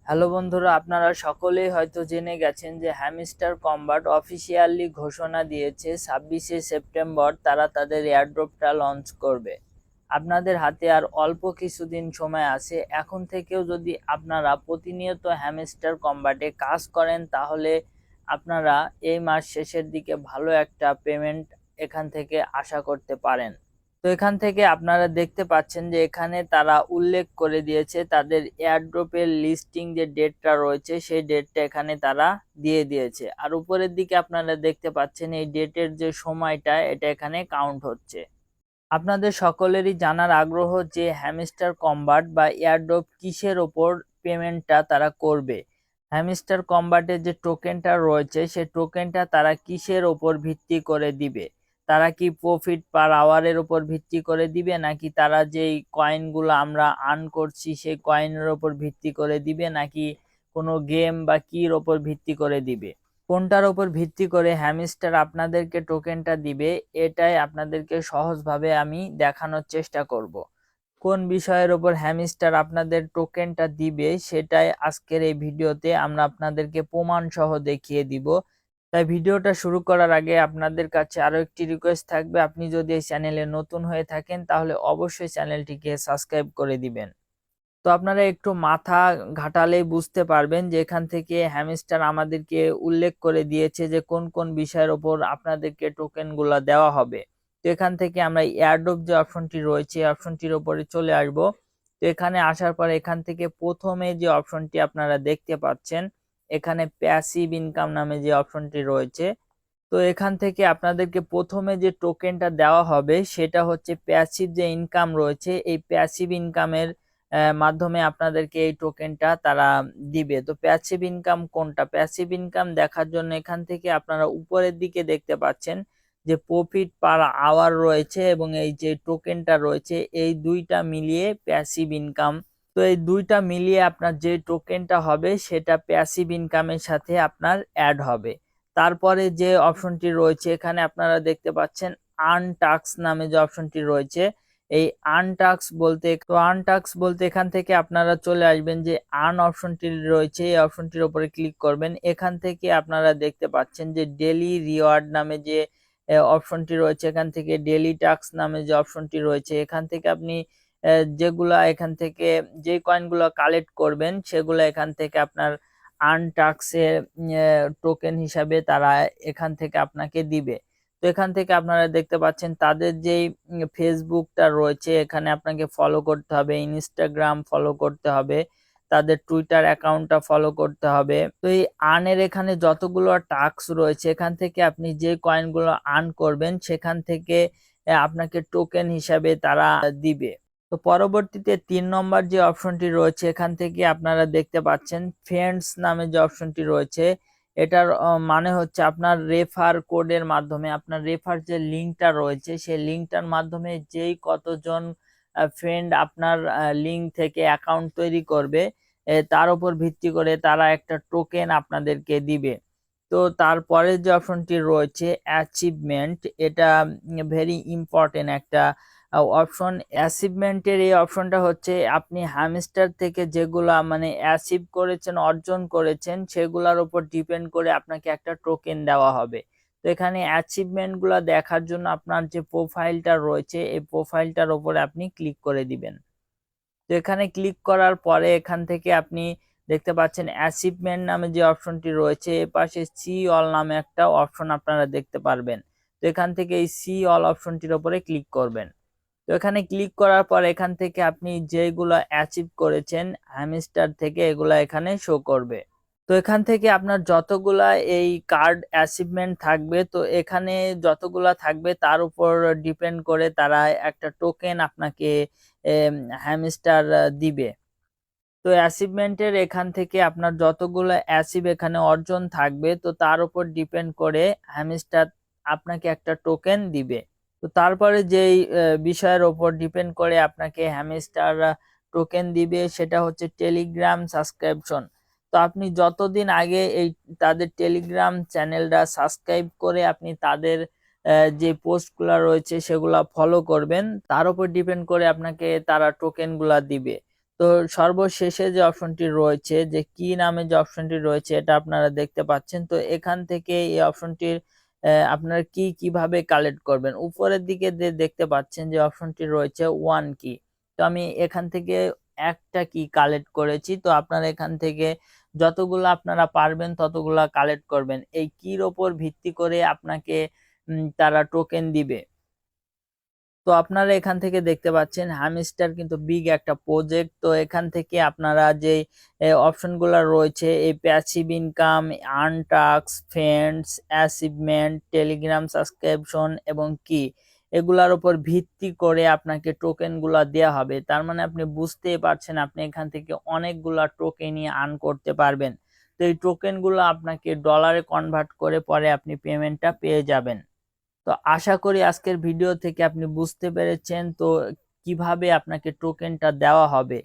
Hello বন্ধুরা, আপনারা সকলেই হয়তো জেনে গেছেন যে হ্যামস্টার কম্বাট অফিসিয়ালি ঘোষণা দিয়েছে 26শে সেপ্টেম্বর তারা তাদের এয়ারড্রপটা লঞ্চ করবে। আপনাদের হাতে আর অল্প কিছুদিন সময় আছে। এখন থেকেও যদি আপনারা প্রতিনিয়ত হ্যামস্টার কম্বাটে কাজ করেন তাহলে আপনারা এই মাস শেষের দিকে ভালো একটা পেমেন্ট এখান থেকে আশা করতে পারেন। তো এখান থেকে আপনারা দেখতে পাচ্ছেন যে এখানে তারা উল্লেখ করে দিয়েছে তাদের এয়ারড্রপের লিস্টিং যে ডেটটা রয়েছে সেই ডেটটা এখানে তারা দিয়ে দিয়েছে। আর উপরের দিকে আপনারা দেখতে পাচ্ছেন এই ডেটের যে সময়টা এটা এখানে কাউন্ট হচ্ছে। আপনাদের সকলেরই জানার আগ্রহ যে হ্যামস্টার কম্বাট বা এয়ারড্রপ কিসের ওপর পেমেন্টটা তারা করবে। হ্যামস্টার কম্বাটের যে টোকেনটা রয়েছে সেই টোকেনটা তারা কিসের ওপর ভিত্তি করে দিবে। তারা কি প্রফিট পার আওয়ারের উপর ভিত্তি করে দিবে, নাকি তারা যেই কয়েনগুলো আমরা আর্ন করছি সেই কয়েনের ওপর ভিত্তি করে দিবে, নাকি কোনো গেম বা কির ওপর ভিত্তি করে দিবে। কোনটার উপর ভিত্তি করে হ্যামস্টার আপনাদেরকে টোকেনটা দিবে এটাই আপনাদেরকে সহজভাবে আমি দেখানোর চেষ্টা করব। কোন বিষয়ের উপর হ্যামস্টার আপনাদের টোকেনটা দিবে সেটাই আজকের এই ভিডিওতে আমরা আপনাদেরকে প্রমাণ সহ দেখিয়ে দিব। তাই ভিডিওটা শুরু করার আগে আপনাদের কাছে আরো একটি রিকোয়েস্ট থাকবে, আপনি যদি এই চ্যানেলে নতুন হয়ে থাকেন তাহলে অবশ্যই চ্যানেলটিকে সাবস্ক্রাইব করে দিবেন। তো আপনারা একটু মাথা ঘাটালেই বুঝতে পারবেন যে এখান থেকে হ্যামস্টার আমাদেরকে উল্লেখ করে দিয়েছে যে কোন কোন বিষয়ের ওপর আপনাদেরকে টোকেন গুলা দেওয়া হবে। তো এখান থেকে আমরা এয়ারড্রপ যে অপশনটি রয়েছে অপশনটির উপরে চলে আসব। তো এখানে আসার পর এখান থেকে প্রথমে যে অপশনটি আপনারা দেখতে পাচ্ছেন এখানে প্যাসিভ ইনকাম নামে যে অপশনটি রয়েছে, তো এখান থেকে আপনাদেরকে প্রথমে যে টোকেনটা দেওয়া হবে সেটা হচ্ছে প্যাসিভ যে ইনকাম রয়েছে এই প্যাসিভ ইনকামের মাধ্যমে আপনাদেরকে এই টোকেনটা তারা দিবে। তো প্যাসিভ ইনকাম কোনটা, প্যাসিভ ইনকাম দেখার জন্য এখান থেকে আপনারা উপরের দিকে দেখতে পাচ্ছেন যে প্রফিট পার আওয়ার রয়েছে এবং এই যে টোকেনটা রয়েছে এই দুইটা মিলিয়ে প্যাসিভ ইনকাম। তো এই দুইটা মিলিয়ে আপনার যে টোকেনটা হবে সেটা প্যাসিভ ইনকামের সাথে আপনার অ্যাড হবে। তারপরে যে অপশনটি রয়েছে এখানে আপনারা দেখতে পাচ্ছেন আর্ন টাস্ক নামে যে অপশনটি রয়েছে, এই আর্ন টাস্ক বলতে এখান থেকে আপনারা চলে আসবেন যে আর্ন অপশনটি রয়েছে এই অপশনটির উপরে ক্লিক করবেন। এখান থেকে আপনারা দেখতে পাচ্ছেন যে ডেলি রিওয়ার্ড নামে যে অপশনটি রয়েছে, এখান থেকে ডেলি টাস্ক নামে যে অপশনটি রয়েছে এখান থেকে আপনি যেগুলা এখান থেকে যে কয়েনগুলো কালেক্ট করবেন সেগুলো এখান থেকে আপনার আর্ন টাস্কের টোকেন হিসাবে তারা এখান থেকে আপনাকে দিবে। তো এখান থেকে আপনারা দেখতে পাচ্ছেন তাদের যেই ফেসবুকটা রয়েছে এখানে আপনাকে ফলো করতে হবে, ইনস্টাগ্রাম ফলো করতে হবে, তাদের টুইটার অ্যাকাউন্টটা ফলো করতে হবে। তো এই আর্নের এখানে যতগুলো টাস্ক রয়েছে এখান থেকে আপনি যে কয়েনগুলো আর্ন করবেন সেখান থেকে আপনাকে টোকেন হিসাবে তারা দিবে। তো পরবর্তীতে 3 নম্বর যে অপশনটি রয়েছে এখান থেকে আপনারা দেখতে পাচ্ছেন ফ্রেন্ডস নামে যে অপশনটি রয়েছে এটার মানে হচ্ছে আপনার রেফার কোডের মাধ্যমে আপনার রেফার যে লিঙ্কটা রয়েছে সেই লিঙ্কটার মাধ্যমে যেই কতজন ফ্রেন্ড আপনার লিঙ্ক থেকে অ্যাকাউন্ট তৈরি করবে তার উপর ভিত্তি করে তারা একটা টোকেন আপনাদেরকে দিবে। তো তারপরে যে অপশনটি রয়েছে অ্যাচিভমেন্ট, এটা ভেরি ইম্পর্টেন্ট একটা অপশন। অ্যাচিভমেন্টের এই অপশনটা হচ্ছে আপনি হ্যামস্টার থেকে যেগুলা মানে অ্যাচিভ করেছেন অর্জন করেছেন সেগুলোর উপর ডিপেন্ড করে আপনাকে একটা টোকেন দেওয়া হবে। তো এখানে অ্যাচিভমেন্ট গুলা দেখার জন্য আপনার যে প্রোফাইলটা রয়েছে এই প্রোফাইলটার উপরে আপনি ক্লিক করে দিবেন। তো এখানে ক্লিক করার পরে এখান থেকে আপনি দেখতে পাচ্ছেন অ্যাচিভমেন্ট নামে যে অপশনটি রয়েছে এর পাশে সি অল নামে একটা অপশন আপনারা দেখতে পারবেন। তো এখান থেকে এই সি অল অপশনটির উপরে ক্লিক করবেন। তো এখানে ক্লিক করার পর এখান থেকে আপনি যেগুলো অ্যাচিভ করেছেন হ্যামস্টার থেকে এগুলা এখানে শো করবে। তো এখান থেকে আপনার যতগুলা এই কার্ড অ্যাচিভমেন্ট থাকবে তো এখানে যতগুলা থাকবে তার উপর ডিপেন্ড করে তারা একটা টোকেন আপনাকে হ্যামস্টার দিবে। তো অ্যাচিভমেন্টের এখান থেকে আপনার যতগুলো অ্যাচিভ এখানে অর্জন থাকবে তো তার উপর ডিপেন্ড করে হ্যামস্টার আপনাকে একটা টোকেন দিবে। তো তারপরে যেই বিষয়ের উপর ডিপেন্ড করে আপনাকে হ্যামস্টার টোকেন দিবে সেটা হচ্ছে টেলিগ্রাম সাবস্ক্রিপশন। তো আপনি যতদিন আগে এই তাদের টেলিগ্রাম চ্যানেলটা সাবস্ক্রাইব করে আপনি তাদের যে পোস্টগুলো রয়েছে সেগুলা ফলো করবেন তার উপর ডিপেন্ড করে আপনাকে তারা টোকেনগুলা দিবে। তো সর্বশেষে যে অপশনটি রয়েছে, যে কি নামে যে অপশনটি রয়েছে, এটা আপনারা দেখতে পাচ্ছেন। তো এখান থেকে এই অপশনটির আপনারা কিভাবে কালেক্ট করবেন, উপরের দিকে দেখতে পাচ্ছেন যে অপশনটি রয়েছে ওয়ান কি। তো আমি এখান থেকে একটা কি কালেক্ট করেছি। তো আপনারা এখান থেকে যতগুলো আপনারা পারবেন ততগুলা কালেক্ট করবেন। এই কির ওপর ভিত্তি করে আপনাকে তারা টোকেন দিবে। তো আপনারা এখান থেকে দেখতে পাচ্ছেন হ্যামস্টার কিন্তু বিগ একটা প্রজেক্ট। তো এখান থেকে আপনারা যে অপশনগুলো রয়েছে, এই passive income, earn task, friends, achievement, Telegram subscription এবং কি, এগুলার উপর ভিত্তি করে আপনাকে টোকেনগুলো দেওয়া হবে। তার মানে আপনি বুঝতেই পারছেন আপনি এখান থেকে অনেকগুলা টোকেনই আর্ন করতে পারবেন। তো এই টোকেনগুলো আপনাকে ডলারে কনভার্ট করে পরে আপনি পেমেন্টটা পেয়ে যাবেন। তো আশা করি আজকের ভিডিও থেকে আপনি বুঝতে পেরেছেন তো কিভাবে আপনাকে টোকেনটা দেওয়া হবে।